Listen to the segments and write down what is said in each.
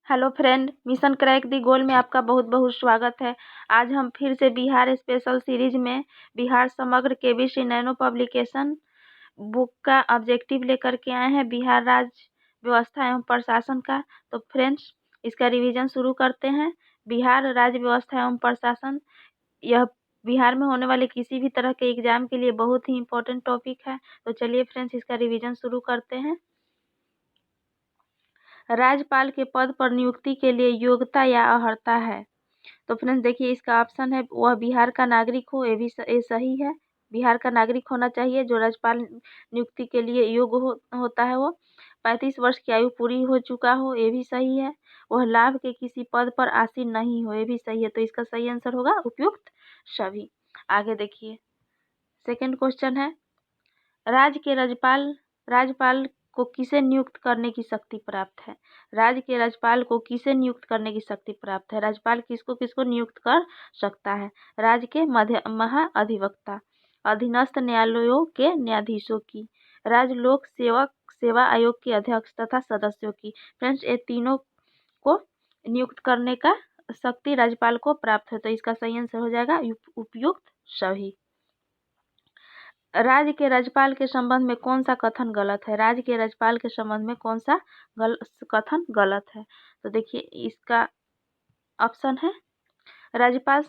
Hello friend, mission crack दी गोल में आपका बहुत बहुत स्वागत है। आज हम फिर से बिहार स्पेशल सीरीज में बिहार समग्र केबीसी नैनो पब्लिकेशन बुक का ऑब्जेक्टिव लेकर के आए हैं, बिहार राज्य व्यवस्था एवं प्रशासन का। तो फ्रेंड्स, इसका रिवीजन शुरू करते हैं। बिहार राज्य व्यवस्था एवं प्रशासन, यह बिहार में होने वाले किसी भी तरह के एग्जाम के लिए बहुत ही इम्पोर्टेंट टॉपिक है। तो चलिए फ्रेंड्स, इसका रिविजन शुरू करते हैं। राज्यपाल के पद पर नियुक्ति के लिए योग्यता या अर्हता है। तो फ्रेंड्स देखिए, इसका ऑप्शन है वह बिहार का नागरिक हो, ये सही है। बिहार का नागरिक होना चाहिए जो राज्यपाल नियुक्ति के लिए योग्य होता है। वो 35 वर्ष की आयु पूरी हो चुका हो, ये भी सही है। वह लाभ के किसी पद पर आसीन नहीं हो, ये भी सही है। तो इसका सही आंसर होगा उपयुक्त सभी। आगे देखिए, सेकंड क्वेश्चन है, राज्य के राज्यपाल को किसे नियुक्त करने की शक्ति प्राप्त है। राज्य के राज्यपाल को किसे नियुक्त करने की शक्ति प्राप्त है। राज्यपाल किसको किसको नियुक्त कर सकता है। राज्य के महाअधिवक्ता, अधीनस्थ न्यायालयों के न्यायाधीशों की, राज्य लोक सेवा आयोग के अध्यक्ष तथा सदस्यों की। फ्रेंड्स, ये तीनों को नियुक्त करने का शक्ति राज्यपाल को प्राप्त है। तो इसका सही आंसर हो जाएगा उपयुक्त सभी। राज्य के राज्यपाल के संबंध में कौन सा कथन गलत है। राज्य के राज्यपाल के संबंध में कौन सा कथन गलत है। तो देखिए, इसका ऑप्शन है, राज्यपाल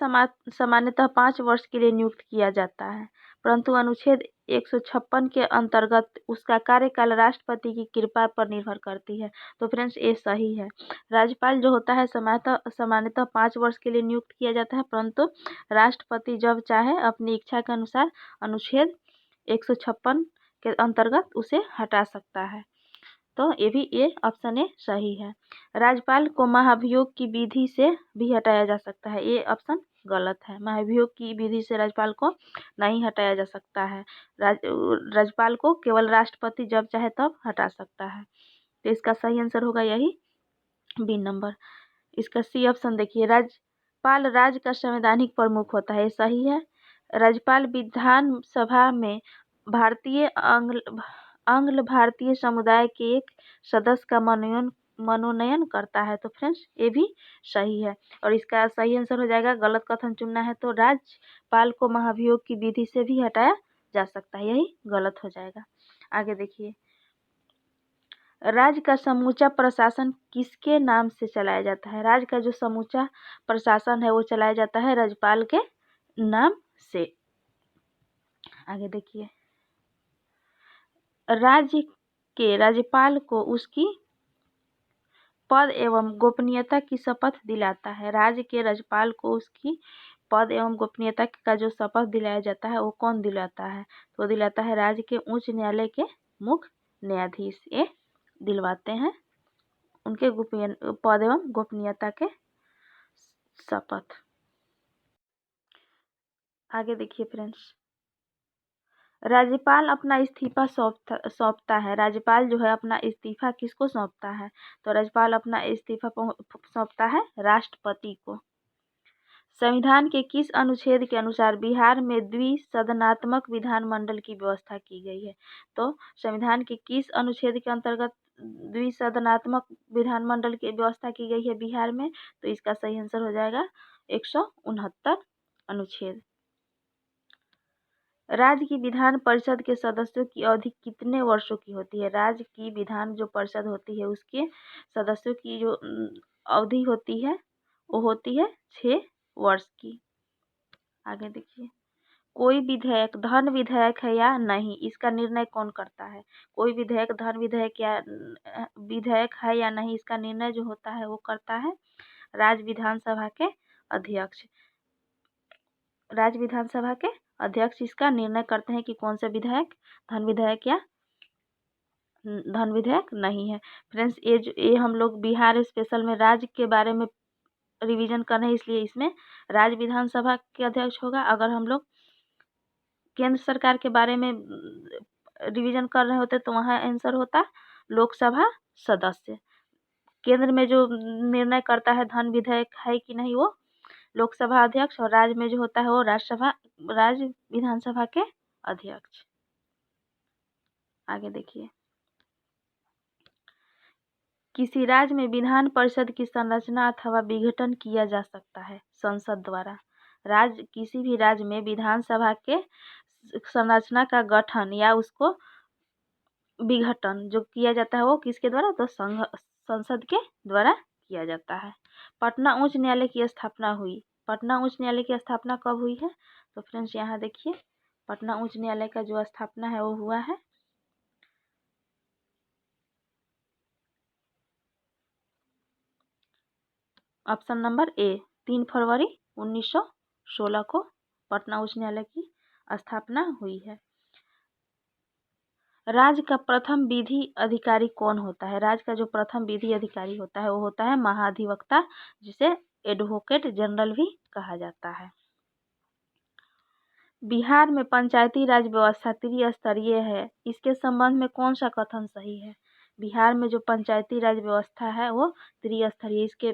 सामान्यतः 5 वर्ष के लिए नियुक्त किया जाता है, परंतु अनुच्छेद 156 के अंतर्गत उसका कार्यकाल राष्ट्रपति की कृपा पर निर्भर करती है। तो फ्रेंड्स, ये सही है। राज्यपाल जो होता है सामान्यतः 5 वर्ष के लिए नियुक्त किया जाता है, परंतु राष्ट्रपति जब चाहे अपनी इच्छा के अनुसार अनुच्छेद 156 के अंतर्गत उसे हटा सकता है। तो ये ऑप्शन ए सही है। राज्यपाल को महाभियोग की विधि से भी हटाया जा सकता है, ये ऑप्शन गलत है। महाभियोग की विधि से राज्यपाल को नहीं हटाया जा सकता है। राज्यपाल को केवल राष्ट्रपति जब चाहे तब हटा सकता है। तो इसका सही आंसर होगा यही, बी नंबर। इसका सी ऑप्शन देखिए, राज्यपाल राज्य का संवैधानिक प्रमुख होता है, ये सही है। राज्यपाल विधानसभा में भारतीय आंग्ल भारतीय समुदाय के एक सदस्य का मनोनयन करता है। तो फ्रेंड्स, ये भी सही है। और इसका सही आंसर हो जाएगा, गलत कथन चुनना है तो राज्यपाल को महाभियोग की विधि से भी हटाया जा सकता है, यही गलत हो जाएगा। आगे देखिए, राज्य का समूचा प्रशासन किसके नाम से चलाया जाता है। राज्य का जो समूचा प्रशासन है वो चलाया जाता है राज्यपाल के नाम से। आगे देखिए, राज्य के राज्यपाल को उसकी पद एवं गोपनीयता की शपथ दिलाता है। राज्य के राज्यपाल को उसकी पद एवं गोपनीयता का जो शपथ दिलाया जाता है वो कौन दिलाता है। तो दिलाता है राज्य के उच्च न्यायालय के मुख्य न्यायाधीश, ये दिलवाते हैं उनके पद एवं गोपनीयता के शपथ। आगे देखिए फ्रेंड्स, राज्यपाल अपना इस्तीफा सौंपता है। राज्यपाल जो है अपना इस्तीफा किसको सौंपता है। तो राज्यपाल अपना इस्तीफा सौंपता है राष्ट्रपति को। संविधान के किस अनुच्छेद के अनुसार बिहार में द्विसदनात्मक विधानमंडल की व्यवस्था की गई है। तो संविधान के किस अनुच्छेद के अंतर्गत द्विसदनात्मक विधानमंडल की व्यवस्था की गई है बिहार में। तो इसका सही आंसर हो जाएगा 169 अनुच्छेद। राज्य की विधान परिषद के सदस्यों की अवधि कितने वर्षों की होती है। राज्य की विधान जो परिषद होती है उसके सदस्यों की जो अवधि होती है वो होती है 6 वर्ष की। आगे देखिए, कोई विधेयक धन विधेयक है या नहीं, इसका निर्णय कौन करता है। कोई विधेयक धन विधेयक या विधेयक है या नहीं, इसका निर्णय जो होता है वो करता है राज्य विधानसभा के अध्यक्ष। राज्य विधानसभा के अध्यक्ष इसका निर्णय करते हैं कि कौन सा विधेयक धन विधेयक या धन विधेयक नहीं है। फ्रेंड्स, ये हम लोग बिहार स्पेशल में राज्य के बारे में रिवीजन कर रहे हैं, इसलिए इसमें राज्य विधानसभा के अध्यक्ष होगा। अगर हम लोग केंद्र सरकार के बारे में रिवीजन कर रहे होते तो वहाँ आंसर होता लोकसभा सदस्य। केंद्र में जो निर्णय करता है धन विधेयक है कि नहीं वो लोकसभा अध्यक्ष, और राज्य में जो होता है वो राज्य विधानसभा के अध्यक्ष। आगे देखिए, किसी राज्य में विधान परिषद की संरचना अथवा विघटन किया जा सकता है संसद द्वारा। राज्य किसी भी राज्य में विधानसभा के संरचना का गठन या उसको विघटन जो किया जाता है वो किसके द्वारा, तो संसद के द्वारा किया जाता है। पटना उच्च न्यायालय की स्थापना हुई। पटना उच्च न्यायालय की स्थापना कब हुई है, तो फ्रेंड्स यहाँ देखिए पटना उच्च न्यायालय का जो स्थापना है वो हुआ है ऑप्शन नंबर ए 3 फरवरी 1916 को पटना उच्च न्यायालय की स्थापना हुई है। राज्य का प्रथम विधि अधिकारी कौन होता है? राज्य का जो प्रथम विधि अधिकारी होता है वो होता है महाधिवक्ता, जिसे एडवोकेट जनरल भी कहा जाता है। बिहार में पंचायती राज व्यवस्था त्रिस्तरीय है, इसके संबंध में कौन सा कथन सही है? बिहार में जो पंचायती राज व्यवस्था है वो त्रिस्तरीय, इसके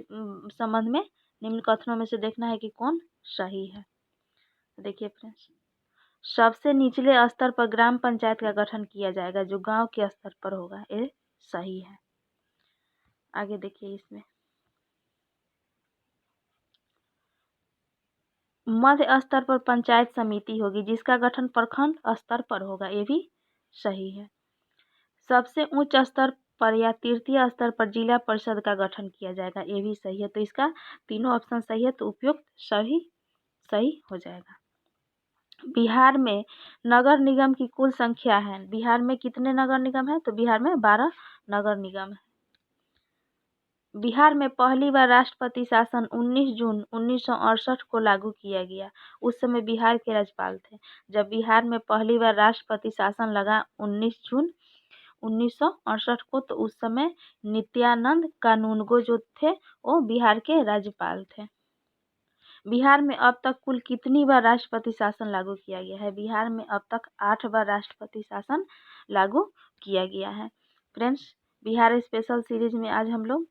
संबंध में निम्न कथनों में से देखना है कि कौन सही है। देखिए फ्रेंड्स, सबसे निचले स्तर पर ग्राम पंचायत का गठन किया जाएगा, जो गांव के स्तर पर होगा, ये सही है। आगे देखिए, इसमें मध्य स्तर पर पंचायत समिति होगी, जिसका गठन प्रखंड स्तर पर होगा, ये भी सही है। सबसे उच्च स्तर पर या तृतीय स्तर पर जिला परिषद का गठन किया जाएगा, ये भी सही है। तो इसका तीनों ऑप्शन सही है, तो उपयुक्त सभी सही हो जाएगा। बिहार में नगर निगम की कुल संख्या है। बिहार में कितने नगर निगम है, तो बिहार में 12 नगर निगम है। बिहार में पहली बार राष्ट्रपति शासन 19 जून 1968 को लागू किया गया। उस समय बिहार के राज्यपाल थे। जब बिहार में पहली बार राष्ट्रपति शासन लगा 19 जून 1968 को, तो उस समय नित्यानंद कानूनगो जो थे वो बिहार के राज्यपाल थे। बिहार में अब तक कुल कितनी बार राष्ट्रपति शासन लागू किया गया है? बिहार में अब तक 8 बार राष्ट्रपति शासन लागू किया गया है। फ्रेंड्स, बिहार स्पेशल सीरीज में आज हम लोग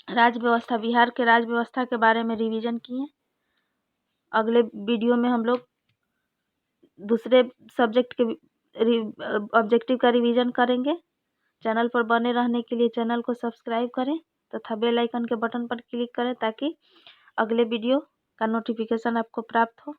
राज्य व्यवस्था, बिहार के राज्य व्यवस्था के बारे में रिवीजन किए। अगले वीडियो में हम लोग दूसरे सब्जेक्ट के ऑब्जेक्टिव का रिवीजन करेंगे। चैनल पर बने रहने के लिए चैनल को सब्सक्राइब करें तथा बेल आइकन के बटन पर क्लिक करें, ताकि अगले वीडियो का नोटिफिकेशन आपको प्राप्त हो।